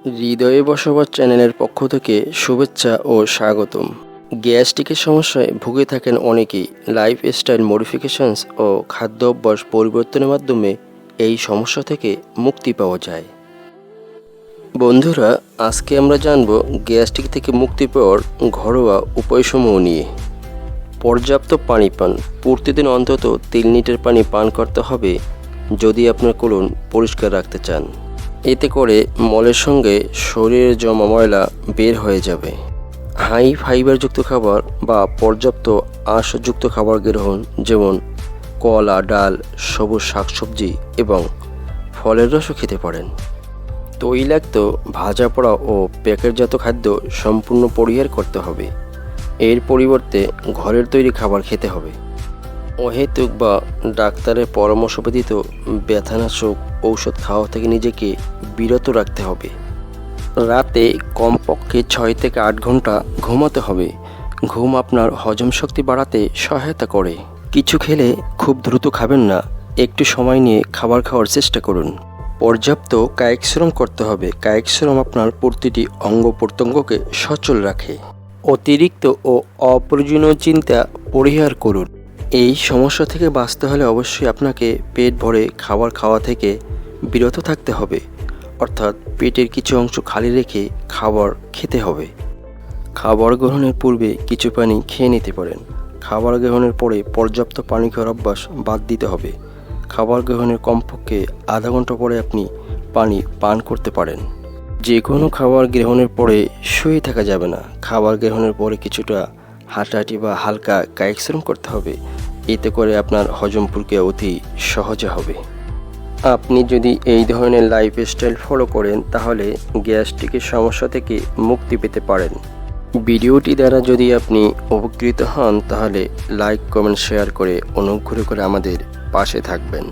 হৃদয়ে বসবাস চ্যানেলের পক্ষ থেকে শুভেচ্ছা ও স্বাগতম। গ্যাস্ট্রিকের সমস্যায় ভুগে থাকেন অনেকেই। লাইফস্টাইল মডিফিকেশনস ও খাদ্য অভ্যাস পরিবর্তনের মাধ্যমে এই সমস্যা থেকে মুক্তি পাওয়া যায়। বন্ধুরা, আজকে আমরা জানব গ্যাস্ট্রিক থেকে মুক্তি পাওয়ার ঘরোয়া উপায়সমূহ নিয়ে। পর্যাপ্ত পানি পান। প্রতিদিন অন্তত 3 লিটার পানি পান করতে হবে যদি আপনার কোলন পরিষ্কার রাখতে চান। এতে করে মলের সঙ্গে শরীরের জমা ময়লা বের হয়ে যাবে। হাই ফাইবারযুক্ত খাবার বা পর্যাপ্ত আঁশযুক্ত খাবার গ্রহণ, যেমন কলা, ডাল, সবুজ শাকসবজি এবং ফলের রসও খেতে পারেন। তৈলাক্ত, ভাজা পোড়া ও প্যাকেটজাত খাদ্য সম্পূর্ণ পরিহার করতে হবে। এর পরিবর্তে ঘরের তৈরি খাবার খেতে হবে। অহেতুক বা ডাক্তারের পরামর্শ ব্যতীত ব্যথানাশক ঔষধ খাওয়া থেকে নিজেকে বিরত রাখতে হবে। রাতে কমপক্ষে 6 থেকে 8 ঘন্টা ঘুমাতে হবে। ঘুম আপনার হজম শক্তি বাড়াতে সহায়তা করে। কিছু খেলে খুব দ্রুত খাবেন না, একটু সময় নিয়ে খাবার খাওয়ার চেষ্টা করুন। পর্যাপ্ত কায়িক শ্রম করতে হবে। কায়িক শ্রম আপনার প্রতিটি অঙ্গ প্রত্যঙ্গকে সচল রাখে। অতিরিক্ত ও অপ্রয়োজনীয় চিন্তা পরিহার করুন। এই সমস্যা থেকে বাঁচতে হলে অবশ্যই আপনাকে পেট ভরে খাবার খাওয়া থেকে বিরত থাকতে হবে, অর্থাৎ পেটের কিছু অংশ খালি রেখে খাবার খেতে হবে। খাবার গ্রহণের পূর্বে কিছু পানি খেয়ে নিতে পারেন। খাবার গ্রহণের পরে পর্যাপ্ত পানি খাওয়ার অভ্যাস বাদ দিতে হবে। খাবার গ্রহণের কমপক্ষে আধা ঘন্টা পরে আপনি পানি পান করতে পারেন। যে কোনো খাবার গ্রহণের পরে শুয়ে থাকা যাবে না। খাবার গ্রহণের পরে কিছুটা হাঁটাহাঁটি বা হালকা কায়িক শ্রম করতে হবে। এতে করে আপনার হজম প্রক্রিয়া অতি সহজে হবে। আপনি যদি এই ধরনের লাইফস্টাইল ফলো করেন তাহলে গ্যাস্ট্রিকের সমস্যা থেকে মুক্তি পেতে পারেন। ভিডিওটি দ্বারা যদি আপনি উপকৃত হন তাহলে লাইক, কমেন্ট, শেয়ার করে অনুগ্রহ করে আমাদের পাশে থাকবেন।